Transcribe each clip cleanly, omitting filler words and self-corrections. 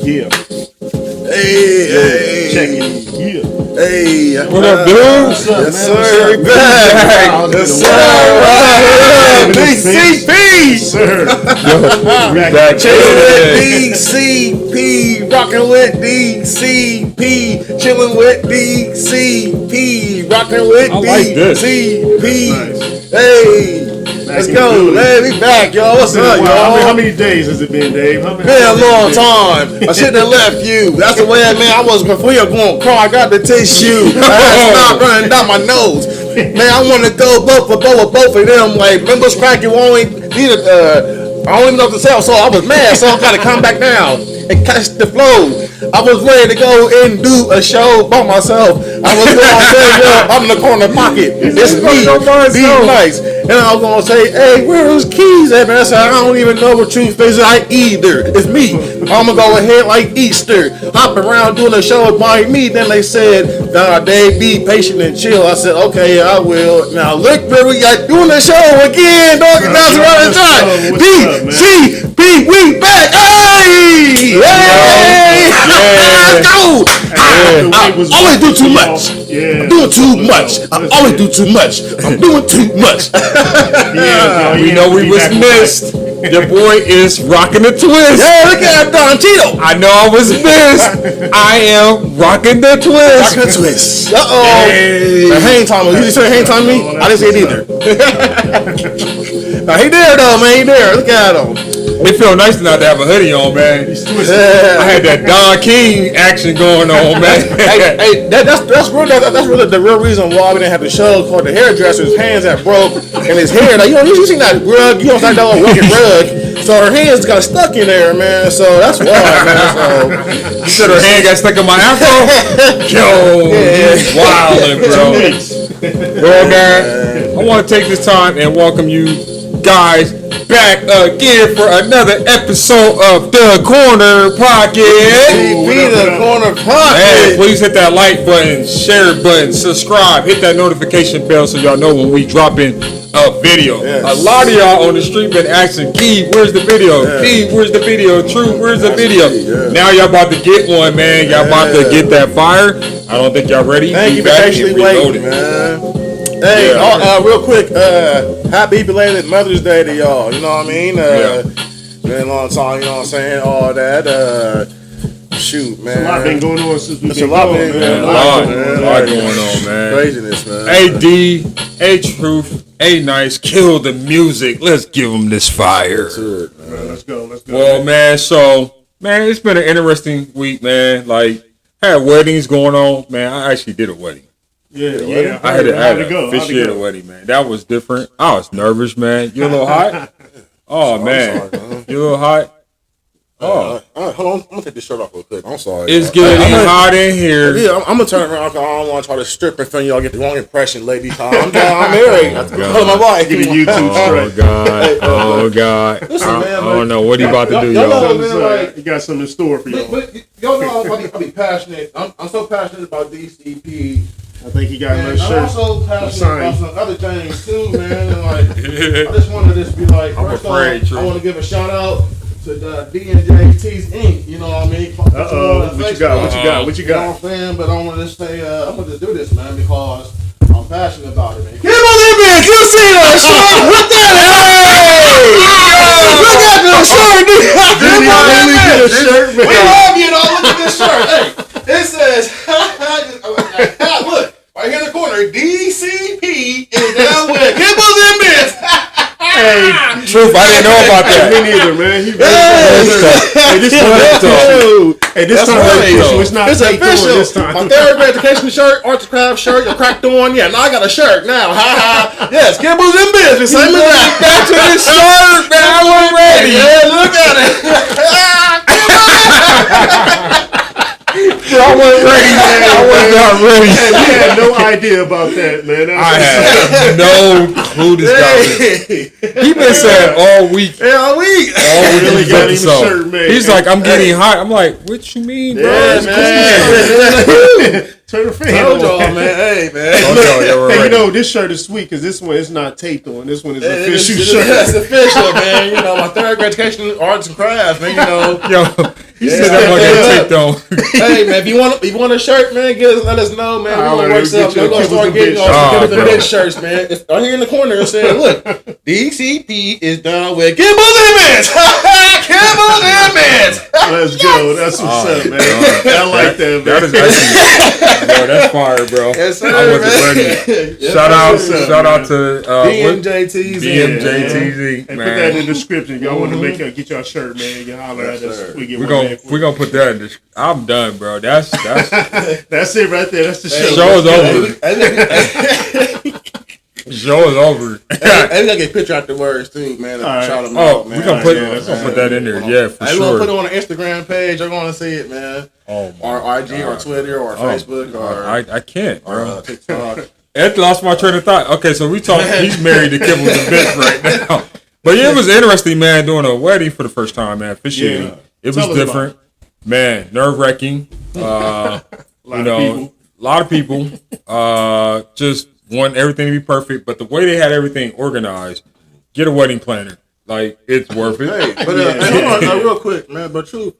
Yeah. Hey. Check it. Yeah. Hey. What up, dude? What's up, Yes, man? sir. Back. Yes, sir. BCP. Sir. Back. Chilling with DCP. Rocking with DCP. Chilling with DCP. Rocking with I like this. DCP. Nice. Hey. Let's go, man. We back, y'all. What's up, y'all? How many days has it been, Dave? Been a long time. I shouldn't have left you. That's the way, man. I was before you were going to cry. I got the tissue. I had to stop running down my nose. Man, I want to go both of them. Like, remember Scracky? I don't even know what to tell, so I was mad. So I got to come back down and catch the flow. I was ready to go and do a show by myself. I was going to say, yo, I'm in the corner pocket. It's me, be nice. And I was going to say, hey, where are those keys at, man? I said, I don't even know what truth is like either. It's me. I'm going to go ahead like Easter. Hop around doing a show by me. Then they said, Dave, be patient and chill. I said, okay, I will. Now, look, where we got doing the show again, dog. And that's right time. DCP, we back. Hey! Hey! Let's go! I always do too much. I'm doing too much. I always do too much. I'm doing too much. We know we was missed. Your boy is rocking the twist. Yeah, look at Don Tito. I know I was missed. I am rocking the twist. Rocking the twist. Uh-oh. Hey. The hang time. You say hang time me? I didn't say it either. Now, he there, though, man. He there. Look at him. It felt nice not to have a hoodie on, man. I had that Don King action going on, man. hey, that's really the real reason why we didn't have the show called The Hairdresser. His hands that broke and his hair. Like, you seen that rug? You don't like that old rugged rug. So her hands got stuck in there, man. So that's why, man. So You said her hand got stuck in my afro? Yo, wildin', bro. Well, man, I want to take this time and welcome you guys back again for another episode of The Corner Pocket. be the Corner Man, Pocket. please hit that like button, share button, subscribe, hit that notification bell so y'all know when we dropping a video. Yes. A lot of y'all on the street been asking, Key, where's the video? Yeah. Key, where's the video? True, where's the video? Yeah. Now y'all about to get one, man. Y'all about to get that fire. I don't think y'all ready. Thank you for patiently waiting, man. Hey, real quick, happy belated Mother's Day to y'all. You know what I mean? Been a long time, you know what I'm saying? All that. Shoot, man. A lot been going on since we've been a lot going, man. A lot going on, man. Craziness, man. A D, A Truth, A Nice, kill the music. Let's give them this fire. That's it, man. Let's go. Well, man, it's been an interesting week, man. Like, had weddings going on, man. I actually did a wedding. Yeah. I had to go. officiate a wedding, man. That was different. I was nervous, man. You a little hot? Oh, man. Sorry, You a little hot? Oh. Hold on. I'm going to take this shirt off real quick. I'm sorry. It's getting hot in here. Yeah, I'm going to turn around. I don't want to try to strip in front of y'all, get the wrong impression, ladies. I'm married. I'm my wife. Give me YouTube Oh, straight. God. Oh, God. Listen, man, I don't know. What are you about to do, y'all y'all? know, You got something in store for y'all. But y'all know I be passionate. I'm so passionate about DCP. I think he got Man, another shirt. I'm also passionate Sign. about some other things too, man. And like, I just want to just be like, I'm first afraid, off, True. I want to give a shout out to the D&J Tees Inc. You know what I mean? What you got? What you got? What you You know what got? I'm saying? But I want to just say, I'm going to do this, man, because I'm passionate about it, man. Kibbles, you see that shirt? Look at it! Hey! Look at this shirt, dude! Shirt, man. We love you, though. Look at this shirt. Hey, it says, look, right here in the corner, DCP is down with Kibbles and Bits. Hey, Truth, I didn't know about that. me neither, man. He Hey, this time official. It's not It's fake official. this time. My third grade education shirt, arts and crafts shirt, you cracked on. Yeah, now I got a shirt now. Ha ha. Yes, Kibbles and Bits. Same as that. Back to this shirt, man. I wasn't ready. Yeah, look at it. I wasn't ready, man. I was not ready. Hey, we had no idea about that, man. I had no clue this guy was. He been saying all week. Yeah, we. All week really this got him a episode. shirt made. He's like, I'm getting hot. I'm like, what you mean, bro? Yeah, It's man. Turn the fan Told y'all, on. man. Hey, man. Hey, you know, this shirt is sweet because this one is not taped on. This one is an official It's shirt. official, man. You know, my third grade education, arts and crafts, man. You know. Yo, He said that one got taped on. Hey man, if you want a shirt, man, let us know, man. We're gonna work something. We're gonna start getting the bitch shirts, man. It's right here in the corner. It said, "Look, DCP is done with Kibbles Image. Kibbles Image." Let's go. That's what's up, man. I like that, man. That is actually, bro. That's fire, bro. Yes, sir, I wasn't ready. Shout out to DMJTZ. DMJTZ, And man. put that in the description. Y'all want to get y'all shirt, man. You holler at us. We're gonna put that in the. I'm done, bro. That's That's it right there. That's the show. show's over. Show is over. Hey, we gotta get a picture afterwards too, man. Right. Shout them Oh, out, man. we're gonna put that in there. Yeah, for We're gonna put it sure. on the Instagram page. You're gonna see it, man. Oh, Or IG or Twitter or Facebook or I can't, bro. TikTok. Ed lost my train of thought. Okay, so we talking. He's married to Kibbles and Bitch right now. But yeah, it was interesting, man. Doing a wedding for the first time, man. Officiating. Yeah. It Tell was us different, man. Nerve wracking. A lot of people. Just want everything to be perfect, but the way they had everything organized, get a wedding planner. Like, it's worth it. Hey, but hold on, real quick, man. But truth,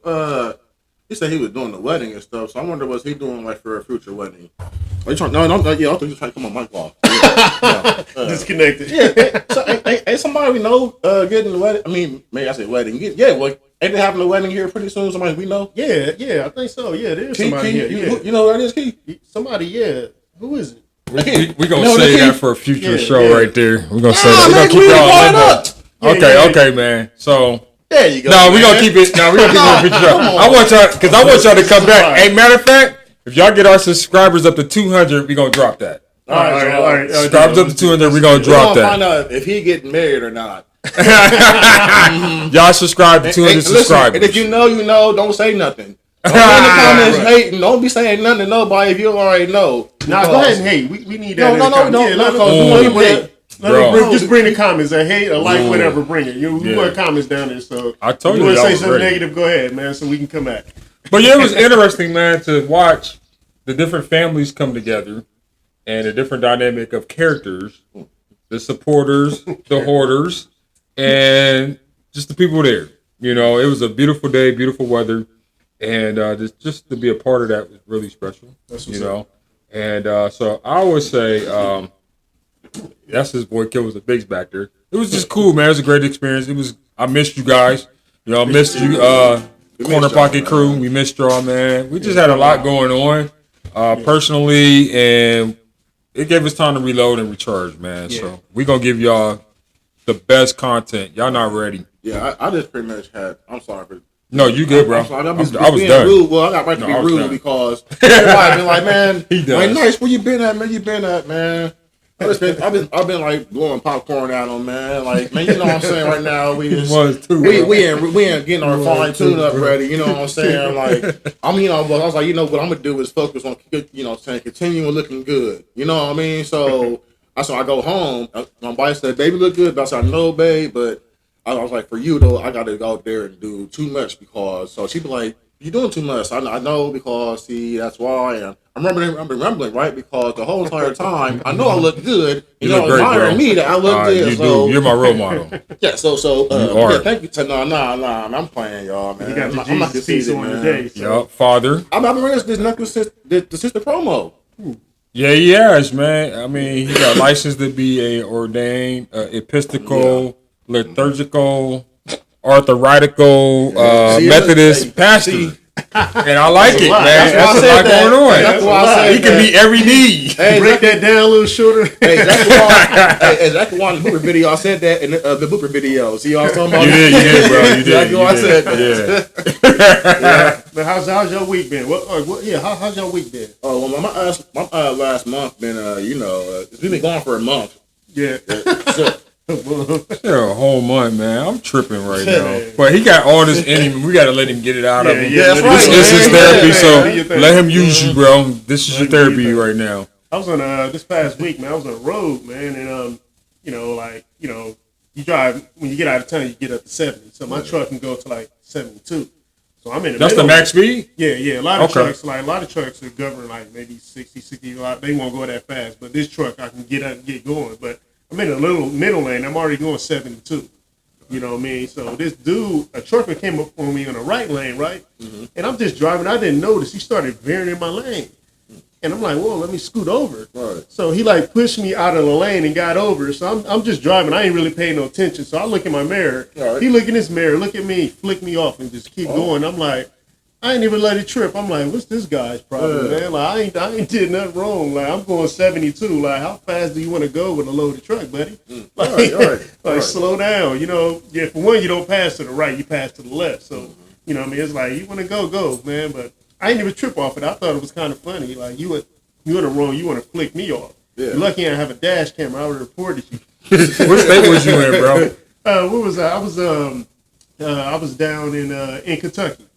he said he was doing the wedding and stuff. So I wonder what's he doing like for a future wedding. Are you trying? No, I think you're trying to come on mic off. Disconnected. Yeah. So ain't somebody we know getting the wedding? I mean, maybe I said wedding. Well, ain't they having a wedding here pretty soon? Somebody we know? Yeah, I think so. Yeah, there's somebody here. Yeah. You know who that is, Key? Somebody, yeah. Who is it? We gonna say that for a future show right there. We're gonna say Nah, that. We're man, gonna keep we y'all brought in it there. up. Okay, man. So There you go. no, we're man. gonna keep it. No, we're gonna keep it on future show. I want y'all because I want y'all to come back. Hey, matter of fact, if y'all get our subscribers up to 200, we gonna drop that. All right. Subscribers up to 200, we gonna We're drop gonna that. find out if he getting married or not. Y'all subscribe to 200 Listen, subscribers. and if you know, you know. Don't say nothing. Don't be in the comments hating. Don't be saying nothing to nobody if you already know. Nah, go ahead and hate. We need that. No, Just bring the comments. A hate, a like, whatever. Bring it. We want comments down there. So I told you you want to y'all say was something ready. negative? Go ahead, man. So we can come back. But yeah, it was interesting, man, to watch the different families come together and the different dynamic of characters, the supporters, the hoarders, and just the people there. You know, it was a beautiful day, beautiful weather, and just to be a part of that was really special. You know, and so I always say that's his boy Kibbles the Bigs back there. It was just cool, man. It was a great experience. I missed you guys. You know, I missed you. Corner Pocket crew, we missed y'all, man. We just had a lot going on personally, and it gave us time to reload and recharge, man. Yeah. So we gonna give y'all the best content. Y'all not ready. Yeah, I just pretty much had. I'm sorry for. No, you good, bro. I was done. Rude. Well, I got right to be rude because everybody been like, man, like, nice. Where you been at, man? You been at, man? I've been like blowing popcorn out on, man. Like, man, you know what I'm saying right now. We ain't getting our fine tune up ready. You know what I'm saying? Like, but I was like, you know what I'm gonna do is focus on, continuing looking good. You know what I mean? So I go home. My wife said, "Baby, look good." But I said, "No, babe," but I was like, for you though, I got to go out there and do too much because. So she be like, "You're doing too much." I know because that's why. And I'm remembering, right? Because the whole entire time, I know I look good. You know, admiring me that I look good. You so do. You're my role model. Yeah. So yeah, thank you. Nah. I'm playing, y'all, man. You got the I'm not Jesus piece on the day. So. Yep, father. I've been running this necklace since the sister promo. Yeah, he has, man. I mean, he got licensed to be a ordained Episcopal, liturgical, arthritical Methodist pastor. And I like it, man. That's a lot going on. That's why I said he can meet every need. Hey, break that down a little shorter. Hey, exactly why in the Booper video I said that in the Booper video. See, I was talking about you did, bro. You did. Exactly why I said that. Yeah. But how's your week been? How's your week been? Oh, well, my last month been we've been gone for a month. Yeah. Yeah, a whole month, man. I'm tripping right now. But he got all this in him. We got to let him get it out of him. Yeah, that's right. This is his therapy, so let him use you, bro. This is your therapy right now. I was on this past week, man. I was on the road, man, and you drive when you get out of town, you get up to 70. So my truck can go to like 72. So I'm in the That's middle. the max speed? Yeah. A lot of trucks are governed like maybe 60. They won't go that fast, but this truck I can get up and get going. But I'm in a little middle lane. I'm already going 72. You know what I mean? So this dude, a trucker came up on me on the right lane, right? Mm-hmm. And I'm just driving. I didn't notice. He started veering in my lane. And I'm like, whoa, let me scoot over. Right. So he like pushed me out of the lane and got over. So I'm just driving. I ain't really paying no attention. So I look in my mirror. Right. He look in his mirror, look at me, flick me off and just keep going. I'm like, I ain't even let it trip. I'm like, what's this guy's problem, man? Like, I ain't did nothing wrong. Like, I'm going 72. Like, how fast do you want to go with a loaded truck, buddy? Like, slow down. You know, yeah, for one, you don't pass to the right, you pass to the left. So, you know what I mean? It's like, you want to go, man. But I ain't even trip off it. I thought it was kind of funny. Like, you in the wrong, you want to flick me off. Yeah. You're lucky I have a dash camera. I would have reported you. What state was you in, bro? What was I? I was down in Kentucky.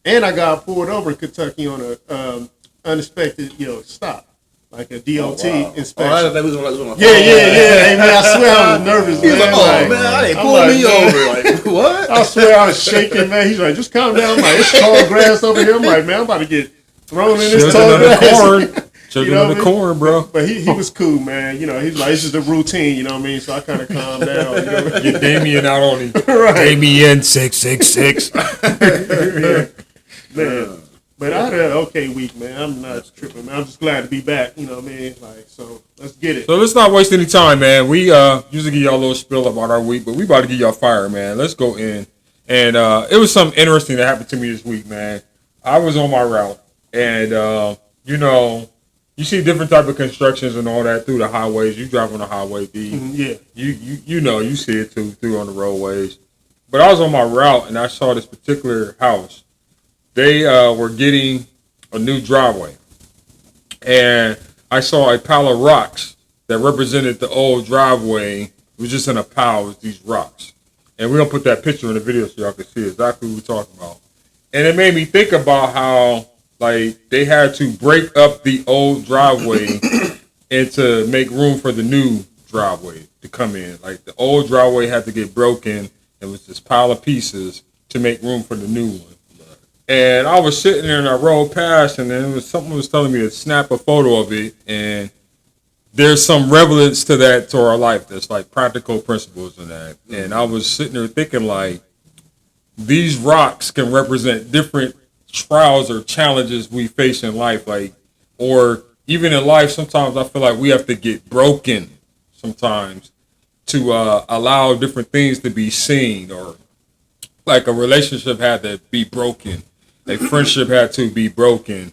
And I got pulled over in Kentucky on a unexpected, stop, like a DOT inspection. That was on yeah. Hey, man, I swear I was nervous. He was man. like, man, they pulled me over. Like, what? I swear I was shaking, man. He's like, just calm down. I'm like, it's tall grass over here. I'm like, man, I'm about to get thrown in this tall grass. Children of the corn, bro. But he was cool, man. You know, he's like, it's just a routine, you know what I mean? So I kind of calmed down. You know? Get Damien out on him. Right. Damien 666. Yeah. Man. But I had an okay week, man. I'm not tripping, man. I'm just glad to be back, you know what I mean? Like, so let's get it. So let's not waste any time, man. We usually give y'all a little spill about our week, but we about to give y'all fire, man. Let's go in. And it was something interesting that happened to me this week, man. I was on my route, and, you see different type of constructions and all that through the highways. You drive on the highway, B. Yeah. You see it too through on the roadways. But I was on my route, and I saw this particular house. They were getting a new driveway, and I saw a pile of rocks that represented the old driveway. It was just in a pile with these rocks. And we're going to put that picture in the video so y'all can see exactly what we're talking about. And it made me think about how, like, they had to break up the old driveway and to make room for the new driveway to come in. Like, the old driveway had to get broken. It was this pile of pieces to make room for the new one. And I was sitting there and I rolled past, and then someone was telling me to snap a photo of it. And there's some relevance to that to our life. There's like practical principles in that. And I was sitting there thinking, like, these rocks can represent different trials or challenges we face in life. Like, or even in life, sometimes I feel like we have to get broken sometimes to allow different things to be seen, or like a relationship had to be broken. A friendship had to be broken.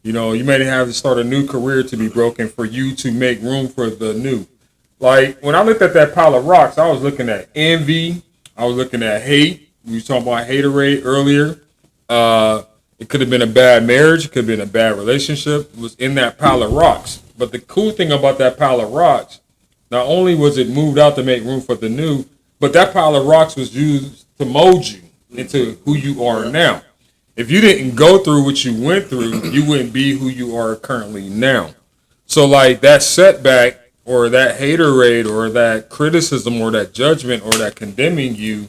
You know, you may have to start a new career to be broken for you to make room for the new. Like, when I looked at that pile of rocks, I was looking at envy. I was looking at hate. We were talking about haterade earlier. It could have been a bad marriage. It could have been a bad relationship. It was in that pile of rocks. But the cool thing about that pile of rocks, not only was it moved out to make room for the new, but that pile of rocks was used to mold you into who you are now. If you didn't go through what you went through, you wouldn't be who you are currently now. So, like, that setback or that haterade or that criticism or that judgment or that condemning you,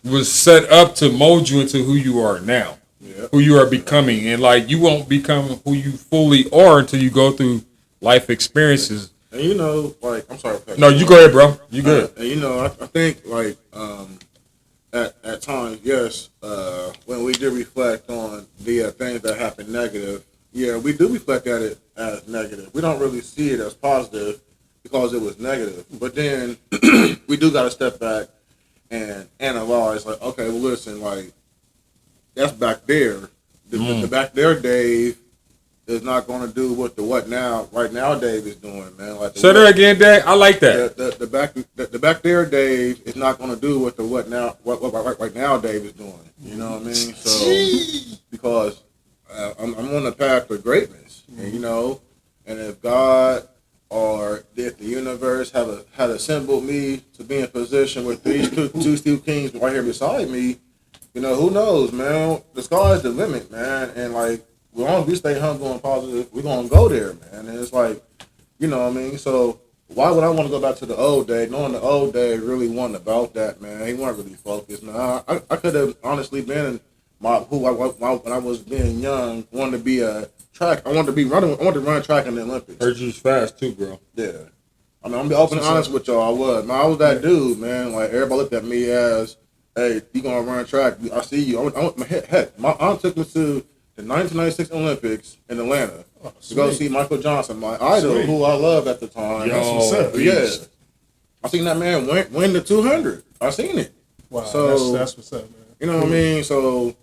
was set up to mold you into who you are now, who you are becoming. And, like, you won't become who you fully are until you go through life experiences. And, I'm sorry. No, you go ahead, bro. You good. And, I think, like, at times, yes, when we do reflect on the things that happen negative, we do reflect at it as negative. We don't really see it as positive because it was negative. But then we do got to step back and analyze, like, okay, well, listen, like, that's back there. The back there Dave is not going to do what the right now Dave is doing, man. Like, say that again, Dave. I like that. The back there Dave is not going to do what right now Dave is doing. You know what I mean? So because I'm on the path to greatness, and and if God or if the universe had assembled me to be in position with these two steel kings right here beside me, who knows, man? The sky is the limit, man, and like, as long as we stay humble and positive, we're going to go there, man. And it's like, you know what I mean? So why would I want to go back to the old Dave, knowing the old Dave really wasn't about that, man? He wasn't really focused, man. I could have honestly been when I was being young, wanted to be a track. I wanted to run track in the Olympics. Heard you was fast too, bro. Yeah. I mean, I'm gonna be open and honest with y'all. I was, man. I was that dude, man. Like everybody looked at me as, "Hey, you gonna run track? I see you." Heck, my aunt took me to the 1996 Olympics in Atlanta to go see Michael Johnson, my idol, who I loved at the time. That's what's up. Yeah, I seen that man win the 200. I seen it. Wow, so that's what's up, man. You know what I mean? So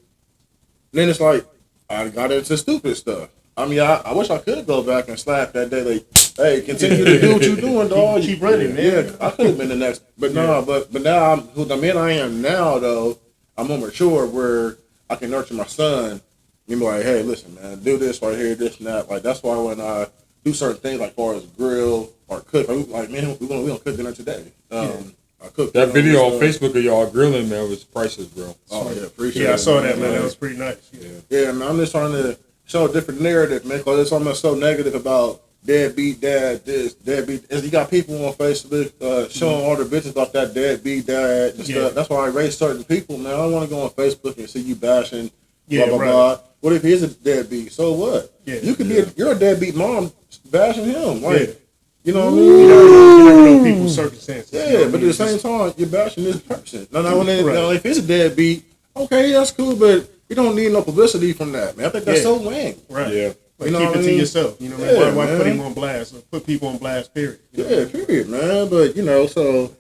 then it's like I got into stupid stuff. I mean, I wish I could go back and slap that day. Like, hey, continue to do what you're doing, dog. Keep running, man. Yeah, I could have been the next, but no. But now I'm who the man I am now. Though I'm more mature, where I can nurture my son. You be like, hey, listen, man, do this right here, this and that. Like that's why when I do certain things, like far as grill or cook, like man, we gonna cook dinner today. I cooked that video on Facebook of y'all grilling, man, was priceless, bro. Oh yeah, appreciate it. Yeah, I saw that, man. That was pretty nice. Yeah, man. I'm just trying to show a different narrative, man. Because it's almost so negative about deadbeat dad, this deadbeat. You got people on Facebook showing all their bitches about that deadbeat dad and stuff. That's why I raise certain people, man. I don't want to go on Facebook and see you bashing, blah blah blah. What if he is a deadbeat? So what? Yeah, you could be. You're a deadbeat mom bashing him, like. You know what I mean? You never know people's circumstances. Yeah, but at the same time, you're bashing this person. Now, if it's a deadbeat, okay, that's cool, but you don't need no publicity from that, man. I think that's so lame. Right. Yeah. Like, keep it to yourself. You know what I mean? Why put him on blast? Or put people on blast, period. You know? Period, man. But, so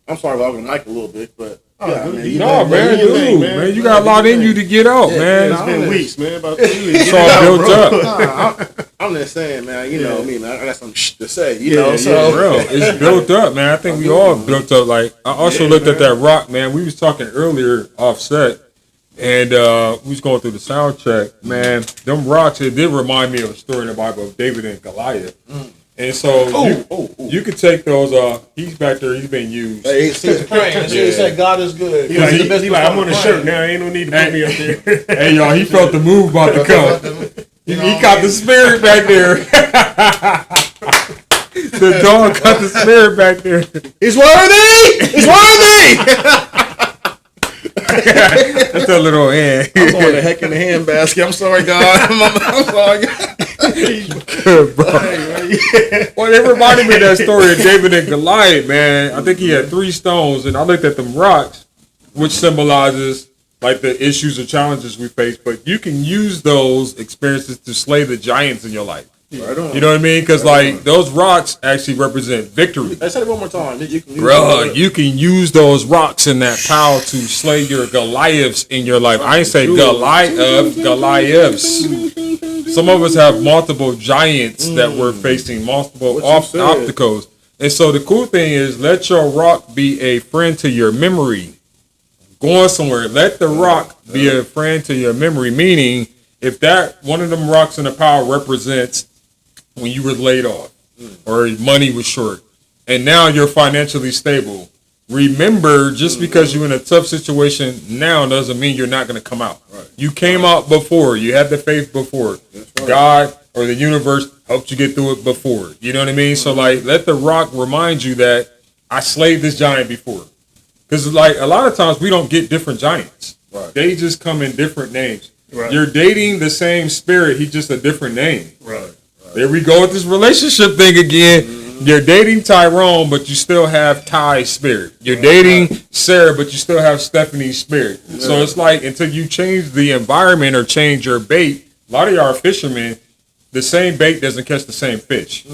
I'm sorry about the mic a little bit, but. Man, you got a lot in you to get out, man. It's been weeks, man. About 3 weeks. It's all built up. I'm just saying, man. You know me, man. I got some to say. You know, so bro, it's built up, man. I think we all built up. Like I also looked at that rock, man. We was talking earlier offset, and we was going through the sound check, man. Them rocks, it did remind me of a story in the Bible of David and Goliath. And so you could take those. He's back there. He's being used. Hey, he's praying. He said, "God is good." He like, I'm on the shirt now. Ain't no need to put me up there. Hey, y'all, he felt the move about to come. He caught the spirit back there. The dog caught the spirit back there. He's worthy. He's worthy. That's a little hand. I'm going the heck in the handbasket. I'm sorry, God. I'm sorry, God. Good, bro. Well, it reminded me of that story of David and Goliath, man. I think he had 3 stones, and I looked at them rocks, which symbolizes like the issues or challenges we face. But you can use those experiences to slay the giants in your life. Right on. You know what I mean? Because those rocks actually represent victory. I said it one more time. You can use those rocks in that power to slay your Goliaths in your life. I ain't say Goliaths. Some of us have multiple giants that we're facing, multiple obstacles. And so the cool thing is, let your rock be a friend to your memory. Going somewhere, let the rock be a friend to your memory. Meaning, if that one of them rocks in the power represents when you were laid off or money was short, and now you're financially stable. Remember, just because you're in a tough situation now doesn't mean you're not going to come out. Right. You came out before. You had the faith before. Right. God or the universe helped you get through it before. You know what I mean? So, let the rock remind you that I slayed this giant before. Because, a lot of times we don't get different giants. Right. They just come in different names. Right. You're dating the same spirit. He's just a different name. Right. There we go with this relationship thing again. You're dating Tyrone, but you still have Ty's spirit. You're dating Sarah, but you still have Stephanie's spirit. Yeah. So it's like until you change the environment or change your bait, a lot of y'all are fishermen, the same bait doesn't catch the same fish.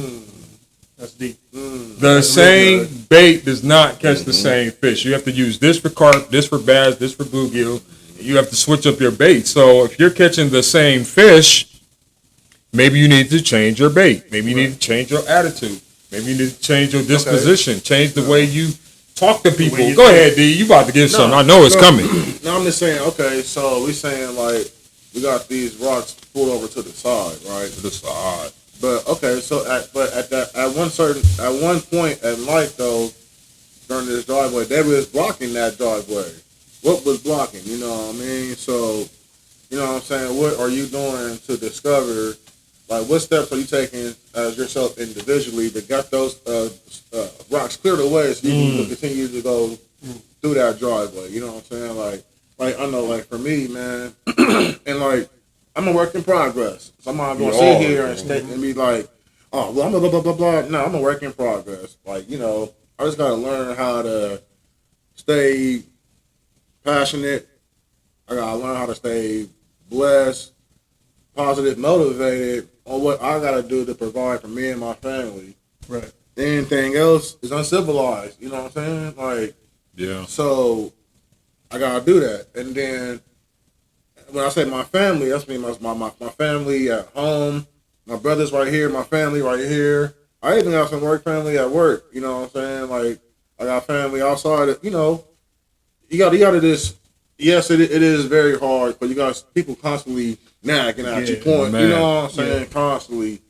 That's deep. The same bait does not catch the same fish. You have to use this for carp, this for bass, this for bluegill. You have to switch up your bait. So if you're catching the same fish, maybe you need to change your bait. Maybe you need to change your attitude. Maybe you need to change your disposition. Change the way you talk to people. Go ahead, D. You about to give something. I know it's coming. No, I'm just saying, so we saying we got these rocks pulled over to the side, right? To the side. But at one point at night though, during this driveway, they was blocking that driveway. What was blocking? You know what I mean? So, you know what I'm saying? What are you doing to discover? What steps are you taking as yourself individually to get those rocks cleared away so you can continue to go through that driveway? You know what I'm saying? I know, for me, man, and I'm a work in progress. So I'm not gonna sit here and be like, oh, well, I'm a blah, blah, blah, blah. No, I'm a work in progress. Like, I just got to learn how to stay passionate. I got to learn how to stay blessed, positive, motivated on what I got to do to provide for me and my family. Right. Anything else is uncivilized. You know what I'm saying? Like, Yeah. So I got to do that. And then when I say my family, that's me, my family at home. My brother's right here, my family right here. I even got some work family at work. You know what I'm saying? Like, I got family outside. You got to just. Yes, it is very hard, but you got people constantly nagging at you, point. Man. You know what I'm saying? Yeah. Constantly,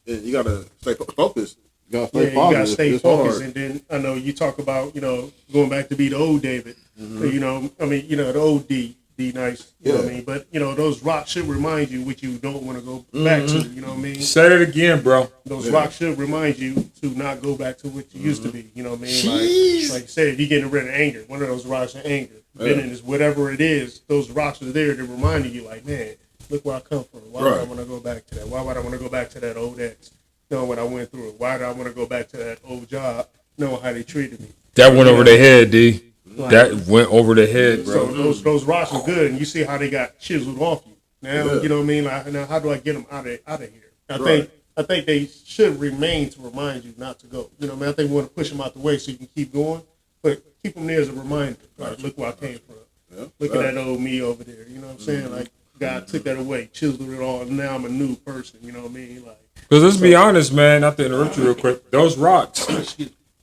and you got to stay focused. You got to stay you got to stay it's focused. hard. And then I know you talk about going back to be the old David. Mm-hmm. The old D nice. You know what I mean? But those rocks should remind you what you don't want to go back to. You know what I mean? Say it again, bro. Those rocks should remind you to not go back to what you used to be. You know what I mean? Like you said, you're getting rid of anger. One of those rocks is anger. Bitterness, whatever it is, those rocks are there to remind you, like, man, look where I come from. Why would I want to go back to that? Why would I want to go back to that old ex, knowing what I went through? Why do I want to go back to that old job, knowing how they treated me? That went over the head, D. That went over the head, bro. So those rocks are good, and you see how they got chiseled off you. Now, you know what I mean? Like, now, how do I get them out of here? I think they should remain to remind you not to go. You know what I mean? I think we want to push them out the way so you can keep going, but keep them there as a reminder. Like, look where I came from. Yeah, look at that old me over there. You know what I'm saying? Like, God took that away, chiseled it all, and now I'm a new person. You know what I mean? Like, because let's be honest, man. Not to interrupt you real quick. Those rocks,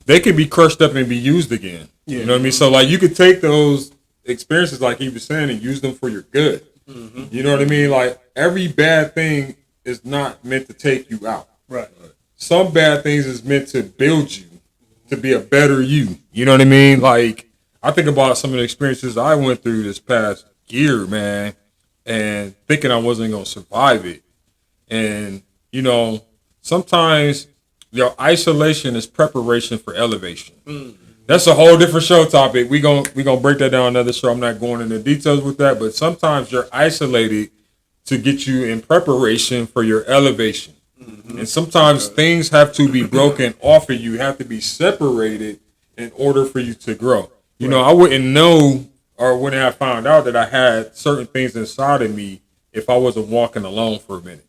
they could be crushed up and be used again. You know what I mean? So, like, you could take those experiences, like he was saying, and use them for your good. Mm-hmm. You know what I mean? Like, every bad thing is not meant to take you out. Right. Some bad things is meant to build you to be a better you. You know what I mean? Like, I think about some of the experiences I went through this past year, man, and thinking I wasn't going to survive it. And, sometimes your isolation is preparation for elevation. Mm. That's a whole different show topic. We gonna break that down another show. I'm not going into details with that, but sometimes you're isolated to get you in preparation for your elevation. Mm-hmm. And sometimes things have to be broken off of you, have to be separated in order for you to grow. I wouldn't know or wouldn't have found out that I had certain things inside of me if I wasn't walking alone for a minute.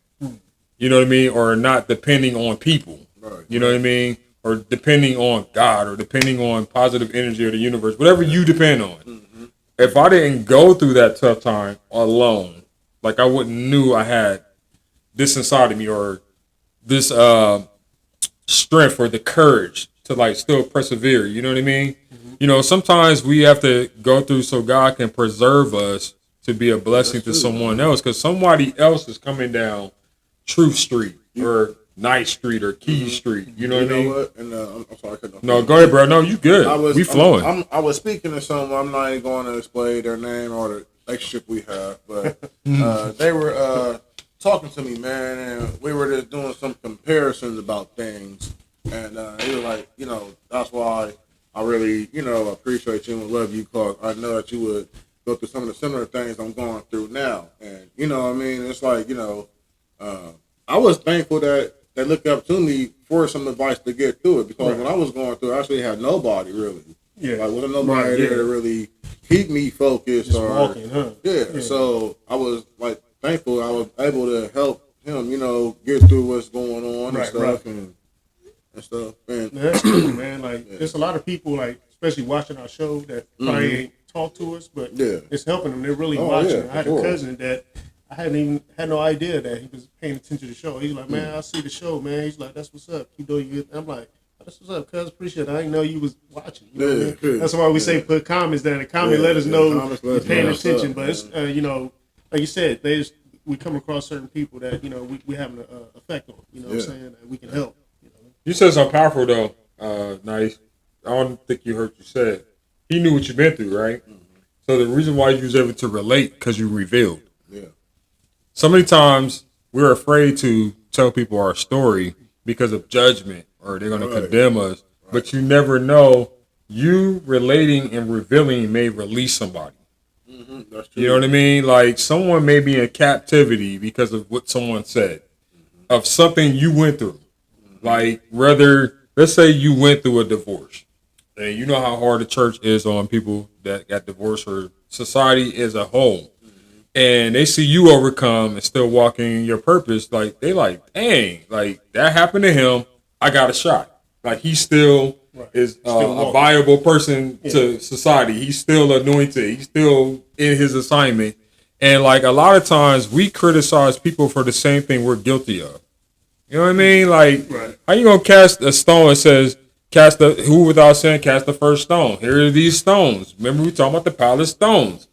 You know what I mean? Or not depending on people. Right. You know what I mean? Or depending on God, or depending on positive energy or the universe, whatever you depend on. Mm-hmm. If I didn't go through that tough time alone, like I wouldn't knew I had this inside of me, or this strength or the courage to like still persevere. You know what I mean? Mm-hmm. Sometimes we have to go through so God can preserve us to be a blessing to someone else, because somebody else is coming down Truth Street or Night Street or Key Street. You know what I mean? What? And, I'm sorry. No, go ahead, bro. No, you good. We flowing. I was speaking to someone. I'm not even going to explain their name or the relationship we have, but they were talking to me, man, and we were just doing some comparisons about things, and they were like, that's why I really, appreciate you and love you, because I know that you would go through some of the similar things I'm going through now, and what I mean? It's like, I was thankful that they looked up to me for some advice to get through it, because when I was going through it, I actually had nobody really. Yeah. Like, wasn't nobody there to really keep me focused. Just walking, huh? Yeah. So I was like thankful I was able to help him, get through what's going on and stuff and stuff. And that's true, man. Like, there's a lot of people, like, especially watching our show, that probably ain't talk to us, but it's helping them. They're really watching. I had a cousin that I hadn't even had no idea that he was paying attention to the show. He's like, man, I see the show, man. He's like, that's what's up. Keep doing you. I'm like, that's what's up, cuz. Appreciate it. I didn't know you was watching. You know what I mean? That's why we say put comments down. The comment let us know you're paying attention. But it's, like you said, we come across certain people that, we have an effect on. You know what I'm saying? That we can help. You said something powerful, though. Nice. I don't think you heard you said. He knew what you've been through, right? Mm-hmm. So the reason why you was able to relate, because you revealed. Yeah. So many times we're afraid to tell people our story because of judgment, or they're going to condemn us. Right. But you never know. You relating and revealing may release somebody. Mm-hmm. That's true. You know what I mean? Like, someone may be in captivity because of what someone said, of something you went through. Like, whether, let's say you went through a divorce, and you know how hard the church is on people that got divorced, or society as a whole, and they see you overcome and still walking in your purpose, like, they like, dang, like, that happened to him, I got a shot. Like, he still is a viable person to society. He's still anointed. He's still in his assignment. And, like, a lot of times we criticize people for the same thing we're guilty of. You know what I mean? Like, how you gonna cast a stone that says, who without sin cast the first stone? Here are these stones. Remember we talking about the pile of stones.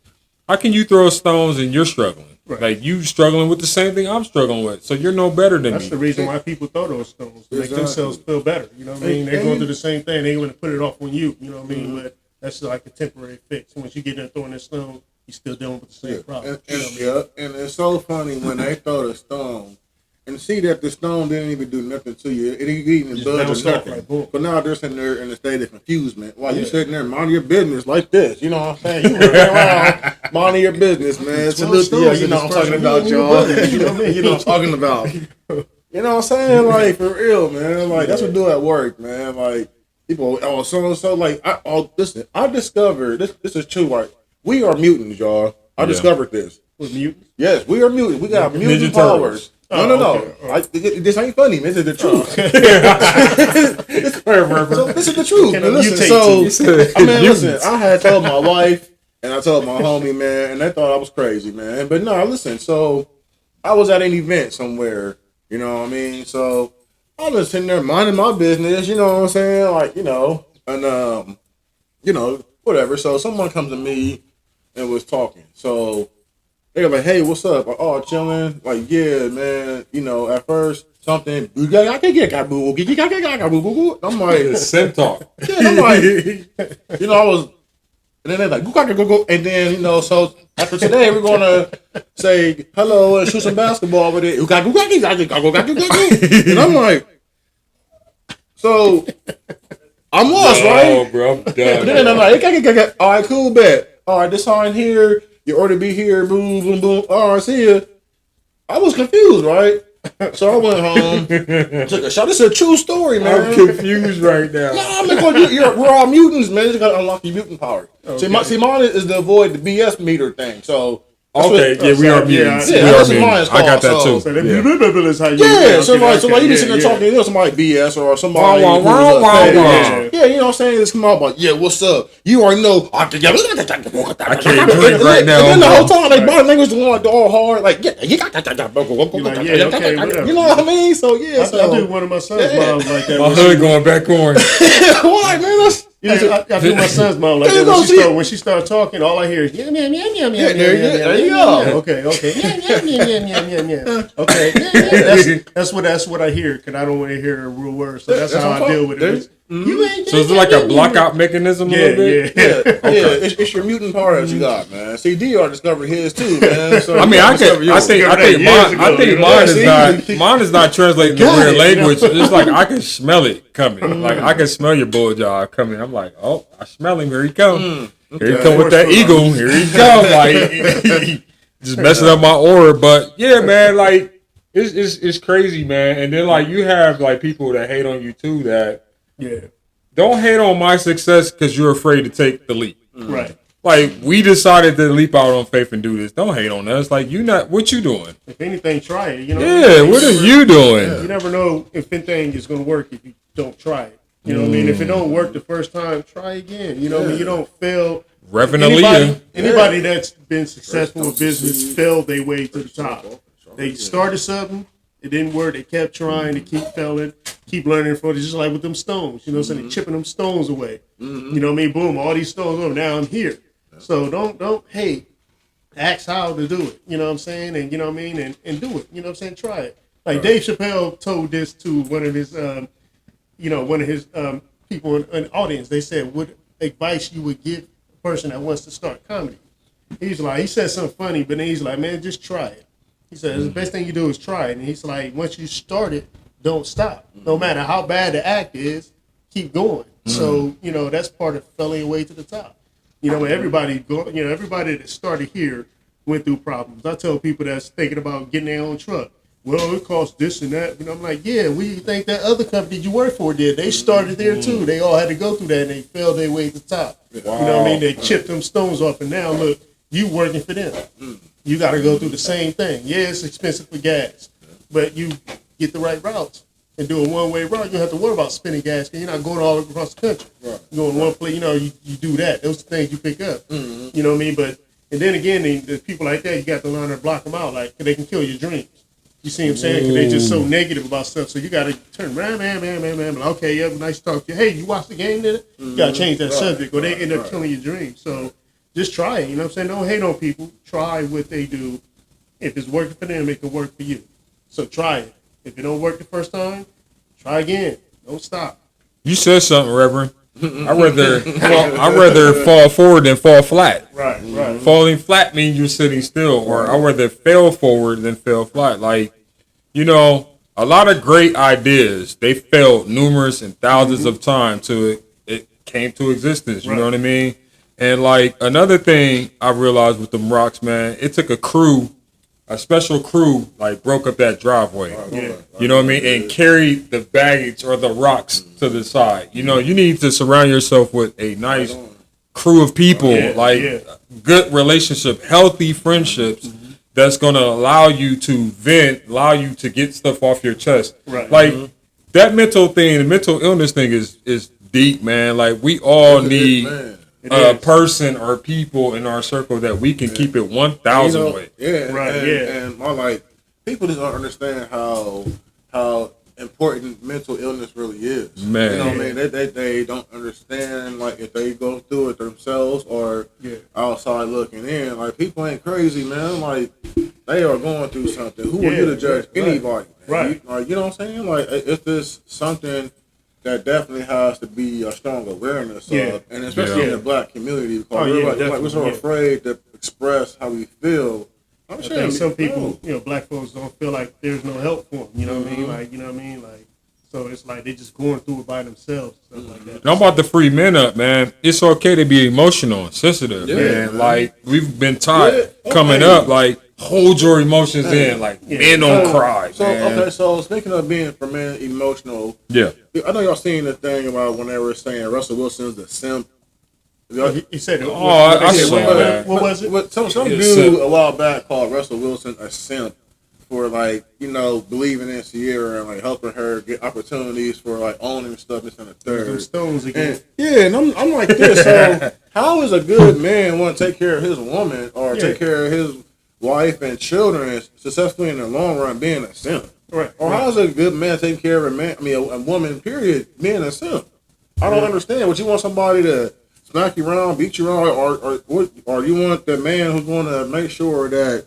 How can you throw stones and you're struggling? Right. Like, you struggling with the same thing I'm struggling with. So you're no better than me. That's the reason why people throw those stones. To make themselves feel better. You know what I mean? They're going through the same thing. They want to put it off on you. You know what I mean? But that's like a temporary fix. Once you get there throwing that stone, you're still dealing with the same problem. And it's so funny when they throw the stone and see that the stone didn't even do nothing to you. It didn't even budge or nothing. Right, but now they're sitting there in a state of confusement while you're sitting there minding your business like this. You know what I'm saying? You running around minding your business, man. Salute to you. You know what I'm talking about, y'all. You know what I'm talking about. You know what I'm saying? Like, for real, man. Like, that's what we do at work, man. Like, people, so, like, listen, I discovered, this is true, like, we are mutants, y'all. I discovered this. We're mutants? Yes, we are mutants. We got mutant powers. No. Okay. This ain't funny, man. This is the truth. So this is the truth. And listen, I had told my wife and I told my homie, man, and they thought I was crazy, man. But no, listen, so I was at an event somewhere, you know what I mean? So I was sitting there minding my business, you know what I'm saying? Like, you know, and whatever. So someone comes to me and was talking. So they were like, hey, what's up? Like, oh, chilling. Like, yeah, man. You know, at first, something. I'm like, Sim talk. Yeah, I'm like, you know, I was, and then they're like, go. And then, you know, so after today, we're going to say hello and shoot some basketball with it. And I'm like, so I'm lost, right? Oh, bro, I'm done. And then I'm like, all right, cool, bet. All right, this sign here. You ought to be here, boom, boom, boom. All right, see ya. I was confused, right? So I went home, took a shot. This is a true story, man. I'm confused right now. Nah, man, we're all mutants, man. You just gotta unlock your mutant power. Okay. See, mine is to avoid the BS meter thing. So we are mutants. Yeah, that's what mine's called. I got that too. So that's how you. Yeah, so you be sitting there talking, you know, somebody BS or somebody. Yeah, you know what I'm saying? It's come out about, yeah, what's up? You already know. I can't drink right now. And then the whole time, like, body language is like all hard, like, yeah, you got okay, you know what I mean? So yeah, I do one of my son's moms like that. My hood going back on. Why, man? I do my son's mom like that. When she starts talking, all I hear is yum yum yum yum yum. There you go. Okay. Okay. That's what I hear because I don't want to hear a real word. So that's how I deal with it. So is it like a blockout mechanism a little bit? Yeah. It's your mutant power that you got, man. See, DR discovered his too, man. So I mean, I think mine is not translating to weird language. It's like I can smell it coming. Like I can smell your bull job coming. I'm like, oh, I smell him. Here he come. Here he come with that eagle. Here he come. Like just messing up my aura. But yeah, man, like it's crazy, man. And then like you have like people that hate on you too that. Yeah. Don't hate on my success because you're afraid to take the leap. Right. Like, we decided to leap out on faith and do this. Don't hate on us. Like, what you doing? If anything, try it. You know. Yeah, what are you doing? You never know if anything is going to work if you don't try it. You know what I mean? If it don't work the first time, try again. You know what I mean? You don't fail. Reverend Aaliyah. Anybody that's been successful with business failed their way to the top. They started something. It didn't work. They kept trying to keep failing, keep learning from it. Just like with them stones, you know what I'm saying? They're chipping them stones away. You know what I mean? Boom, all these stones over. Now I'm here. So don't ask how to do it. You know what I'm saying? And you know what I mean? And do it. You know what I'm saying? Try it. Like Dave Chappelle told this to one of his people in the audience. They said, what advice you would give a person that wants to start comedy? He said something funny, but then he's like, man, just try it. He said, the best thing you do is try it. And he's like, once you start it, don't stop. No matter how bad the act is, keep going. So, you know, that's part of failing your way to the top. You know, everybody that started here went through problems. I tell people that's thinking about getting their own truck. well, it costs this and that. And I'm like, yeah, what do you think that other company you work for did? They started there too. They all had to go through that, and they fell their way to the top. Wow. You know what I mean? They chipped them stones off, and now look, you working for them. You got to go through the same thing. Yeah, it's expensive for gas, but you get the right routes and do a one-way route. You don't have to worry about spending gas because you're not going all across the country. Right. You're going one place, you do that. Those are the things you pick up. You know what I mean? But and then again, the people like that, you got to learn to block them out. Like, they can kill your dreams. You see what I'm saying? Because they just so negative about stuff. So you got to turn around, man. Okay, yeah, nice to talk to you. Hey, you watched the game, did it? You got to change that subject or they end up killing your dreams. So just try it. You know what I'm saying? Don't hate on people. Try what they do. If it's working for them, it can work for you. So try it. If it don't work the first time, try again. Don't stop. You said something, Reverend. I'd rather fall forward than fall flat. Right. Falling flat means you're sitting still, or I'd rather fail forward than fail flat. Like, a lot of great ideas, they failed numerous and thousands of times till it came to existence. You know what I mean? And like another thing I realized with them rocks, man, it took a special crew, like, broke up that driveway. You know what I mean? And carried the baggage or the rocks to the side. You need to surround yourself with a nice crew of people, good relationship, healthy friendships that's going to allow you to vent, allow you to get stuff off your chest. Right. Like, that mental thing, the mental illness thing is deep, man. Like, we all need a person or people in our circle that we can keep it 1,000 with. Yeah, right. And like, people just don't understand how important mental illness really is. Man, you know what I mean? They don't understand, like, if they go through it themselves or outside looking in. Like, people ain't crazy, man. Like, they are going through something. Who are you to judge anybody? Man? Right. You know what I'm saying? Like, it's just something that definitely has to be a strong awareness of, and especially in the black community, because we're so afraid to express how we feel. I think some people, black folks don't feel like there's no help for them. You know what I mean? Like, you know what I mean? Like, so it's like they just going through it by themselves, stuff like that. I'm about to free men up, man. It's okay to be emotional and sensitive, man. Like, we've been taught coming up, like, hold your emotions in, like, men don't cry. So speaking of being for men emotional, I know y'all seen the thing about when they were saying Russell Wilson's the simp. He said, I saw that. What was it? Some dude a while back called Russell Wilson a simp for, like, believing in Sierra and, like, helping her get opportunities for, like, owning stuff, this and the third. Those stones again. And I'm like this. So how is a good man want to take care of his woman or take care of his wife and children successfully in the long run being a simp? Right. Or how is a good man taking care of a woman, period, being a simp? I don't understand. Would you want somebody to smack you around, beat you around, or you want the man who's going to make sure that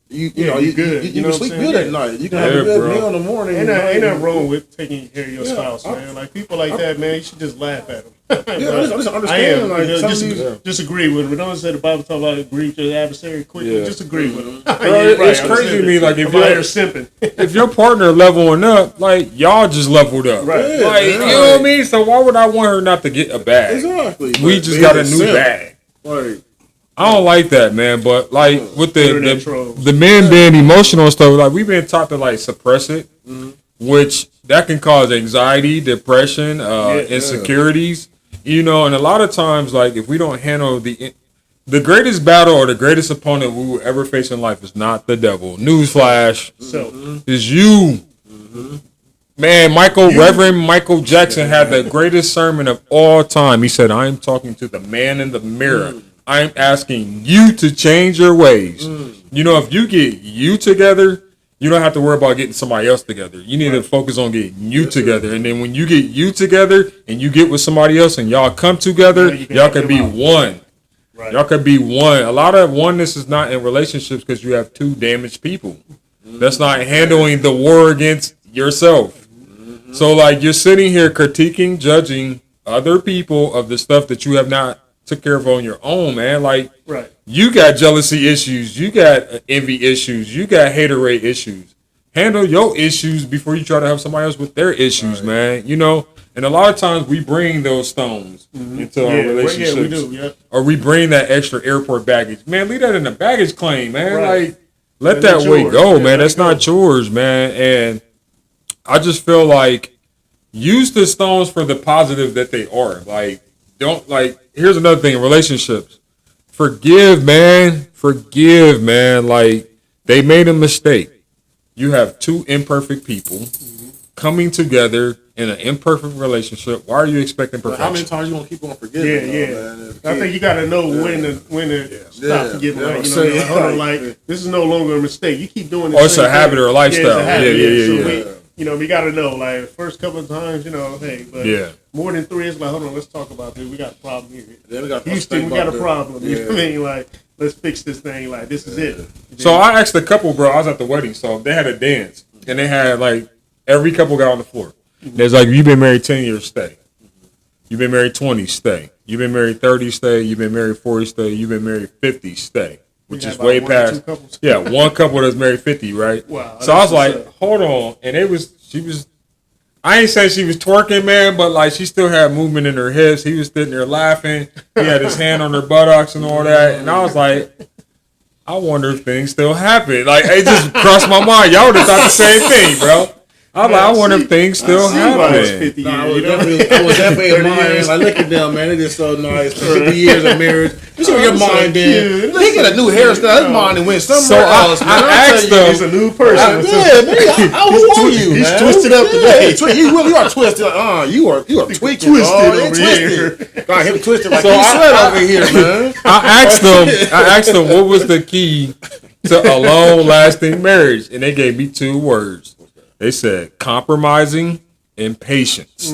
you can sleep good at night. You can have a good meal in the morning. Ain't nothing wrong with taking care of your spouse, man. Like, people like that, man, you should just laugh at them. I just understand. Disagree with them. We don't say the Bible talk about agree to the adversary quickly. Just agree with them. It's crazy to me. Like, if you're simping, if your partner leveling up, like, y'all just leveled up, right? Like, you know what I mean? So why would I want her not to get a bag? Exactly. We just got a new bag. Like, I don't like that, man. But, like, with the men being emotional and stuff, like, we've been taught to, like, suppress it, which that can cause anxiety, depression, insecurities. And a lot of times, like, if we don't handle the greatest battle or the greatest opponent we will ever face in life is not the devil. Newsflash, is you. Man, Reverend Michael Jackson had the greatest sermon of all time. He said, "I am talking to the man in the mirror. I'm asking you to change your ways." If you get you together, you don't have to worry about getting somebody else together. You need to focus on getting you together. And then when you get you together and you get with somebody else and y'all come together, y'all can be one. Right. Y'all can be one. A lot of oneness is not in relationships because you have two damaged people. That's not handling the war against yourself. So, like, you're sitting here critiquing, judging other people of the stuff that you have not took care of on your own, man. Like, you got jealousy issues, you got envy issues, you got haterade issues. Handle your issues before you try to help somebody else with their issues, man. And a lot of times we bring those stones into our relationships. Yeah, we do. Yeah. Or we bring that extra airport baggage. Man, leave that in the baggage claim, man. Right. Like, let That's that weight yours. go, Yeah, man. let That's it go. not yours, man. And I just feel like use the stones for the positive that they are. Like, don't like. Here's another thing in relationships. Forgive, man. Forgive, man. Like, they made a mistake. You have two imperfect people coming together in an imperfect relationship. Why are you expecting But how many perfection? times you gonna keep on Yeah, forgiving? yeah. Man? I think you got to know when to stop forgiving. Yeah, Like, I'm you know, saying, like, hold on, like, like this is no longer a mistake. You keep doing it. Oh, it's a habit or a lifestyle. Yeah, it's a habit, Yeah. So we, you know, we got to know. Like first couple of times, you know, hey, but Yeah. more than three, it's like, hold on, let's talk about this. We got a problem here. Then we got Houston, we got a problem. You know Yeah. what I mean? Like, let's fix this thing. Like, this is it. So I asked a couple, bro. I was at the wedding, so they had a dance, and they had like every couple got on the floor. There's like, you've been married 10 years, stay. You've been married 20, stay. You've been married 30, stay. You've been married 40, stay. You've been married 50, stay. Which We is had way about one or two past. couples. Yeah, one couple that's married 50, right? Wow, So I was that's like, what's up. hold on, and she was. I ain't saying she was twerking, man, but like she still had movement in her hips. He was sitting there laughing. He had his hand on her buttocks and all that, and I was like, I wonder if things still happen. Like, it just crossed my mind. Y'all would have thought the same thing, bro. I was like, I wonder if things still why it's happen. 50 Nah, years, I was definitely 30 admiring. years. Like, look at them, man. They just so nice. 50 years of marriage. This is where your I'm so mind in. cute. They get a new hairstyle. His mind and went somewhere else, man. I I'm asked telling you, He's a new person. Yeah, man. Who are you, He's man? twisted up today. You are twisted. You are tweaking. Twisted They over twisted. Got him twisted like So he I- sweat over here, man. I asked them what was the key to a long-lasting marriage, and they gave me two words. They said compromising and patience.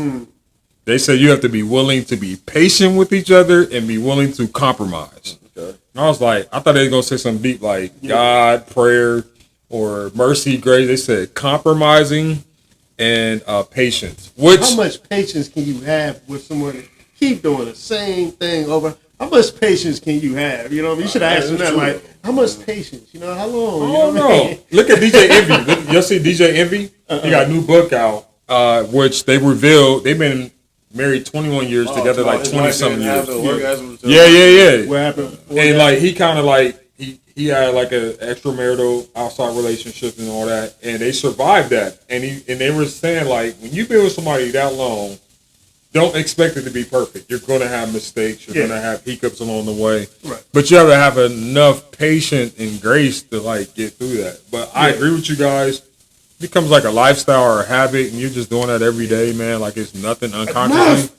They said you have to be willing to be patient with each other and be willing to compromise. Okay. And I was like, I thought they were gonna say something deep like God, prayer, or mercy, grace. They said compromising and patience. Which How much patience can you have with someone that keep doing the same thing over? How much patience can you have? You know, you should ask them that. Like, how much patience? You know, how long? I You don't know what I know. mean? Look at DJ Envy. Y'all see DJ Envy? He got a new book out, which they revealed they've been married 21 years together, like 20-something years. Yeah. What happened? And like he kind of like he had like an extramarital outside relationship and all that, and they survived that. And they were saying like when you've been with somebody that long, don't expect it to be perfect. You're going to have mistakes. You're going to have hiccups along the way. Right. But you have to have enough patience and grace to like get through that. But I agree with you guys. It becomes like a lifestyle or a habit, and you're just doing that every day, man. Like it's nothing unconsciously.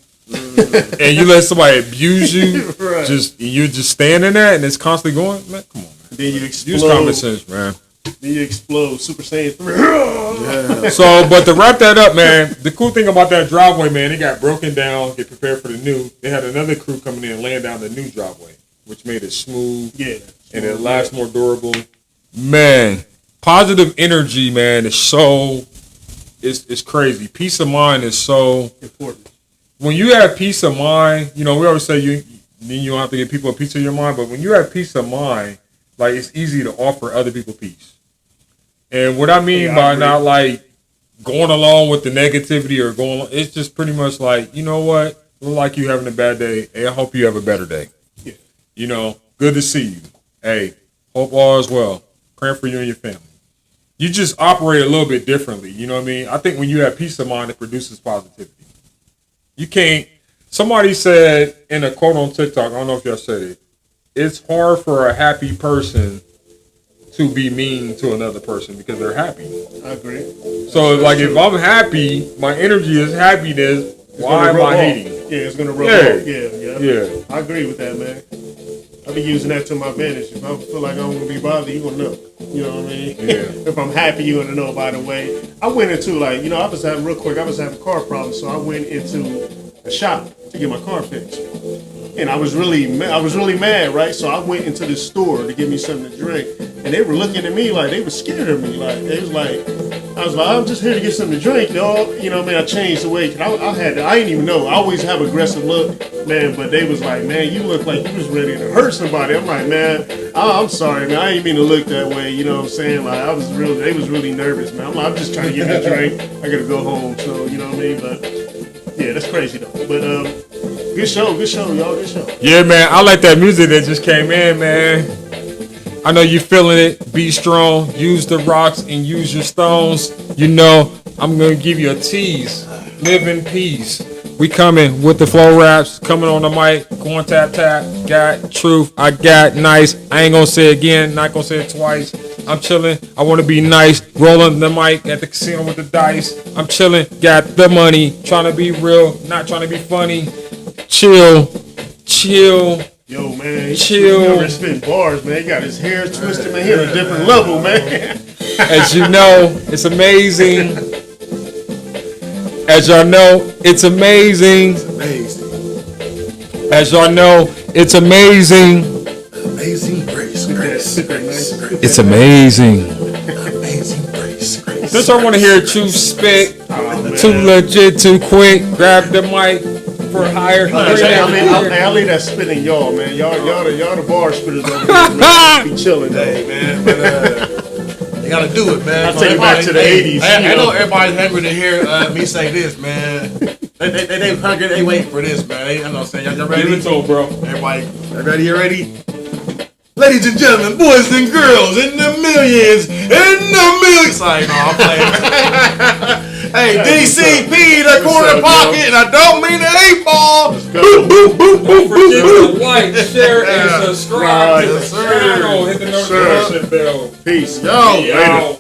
And you let somebody abuse you, Right. you're just standing there, and it's constantly going. Man, come on, man. Then you Use explode. common sense, man. Then you explode. Super Saiyan 3. So, but to wrap that up, man, the cool thing about that driveway, man, it got broken down, get prepared for the new. They had another crew coming in, laying down the new driveway, which made it smooth Yeah. and it lasts more durable. Man, positive energy, man, is so, it's crazy. Peace of mind is so Important. when you have peace of mind, you know, we always say you don't have to give people a piece of your mind, but when you have peace of mind, like it's easy to offer other people peace. And what I mean Yeah, I by agree. not like going along with the negativity or going, it's just pretty much like, you know what, look like you having a bad day. Hey, I hope you have a better day. Yeah. You know, good to see you. Hey, hope all is well. Praying for you and your family. You just operate a little bit differently. You know what I mean? I think when you have peace of mind, it produces positivity. You can't. Somebody said in a quote on TikTok, I don't know if y'all said it, it's hard for a happy person to be mean to another person because they're happy. I agree. So, like, if I'm happy, my energy is happiness. Why am I hating? Yeah, it's gonna rub Yeah. off. Yeah. Yeah. I agree with that, man. I be using that to my advantage. If I feel like I'm gonna be bothered, you gonna know. You know what I mean? Yeah. If I'm happy, you gonna know. By the way, I went into I was having car problems, so I went into a shop to get my car fixed. And I was really mad, right? So I went into the store to get me something to drink, and they were looking at me like they were scared of me. Like they was like, I was like, I'm just here to get something to drink, dog. You know what I mean? I changed the way. I didn't even know. I always have aggressive look, man. But they was like, man, you look like you was ready to hurt somebody. I'm like, man, I'm sorry, man. I didn't mean to look that way. You know what I'm saying? Like they was really nervous, man. I'm like, I'm just trying to get me a drink. I gotta go home. So you know what I mean? But yeah, that's crazy though. But good show, y'all. Good show. Yeah, man. I like that music that just came in, man. I know you feeling it. Be strong. Use the rocks and use your stones. You know, I'm going to give you a tease. Live in peace. We coming with the flow raps. Coming on the mic. Going tap tap. Got truth. I got nice. I ain't going to say it again. Not going to say it twice. I'm chilling. I want to be nice. Rolling the mic at the casino with the dice. I'm chilling. Got the money. Trying to be real. Not trying to be funny. Chill. Chill. Yo, man, he Chill. never spit bars, man. He got his hair twisted, man. He at a different level, man. As you know, it's amazing. As y'all know, it's amazing. Amazing. As y'all know, it's amazing. Amazing grace, grace, grace, grace. It's amazing. Amazing grace, grace. Since I want to hear Truth spit, too legit, too quick. Grab the mic for higher. I leave that spitting y'all, man. Y'all the bar spitters over here, man. Be chilling, Hey, though. man, but you gotta do it, man. I'll take it back to the 80s. I know everybody's hungry to hear me say this, man. They hungry, they waiting for this, man. I know what I'm saying. Y'all ready? Give it to 'em, bro. Everybody ready? You ready? Ladies and gentlemen, boys and girls, in the millions, Sorry, no, I'm playing. Hey, DCP, the corner pocket, and I don't mean the 8-ball. Don't forget to like, share, and subscribe to the Yes, sir. channel. Hit the notification bell. Peace. Yo, Yo.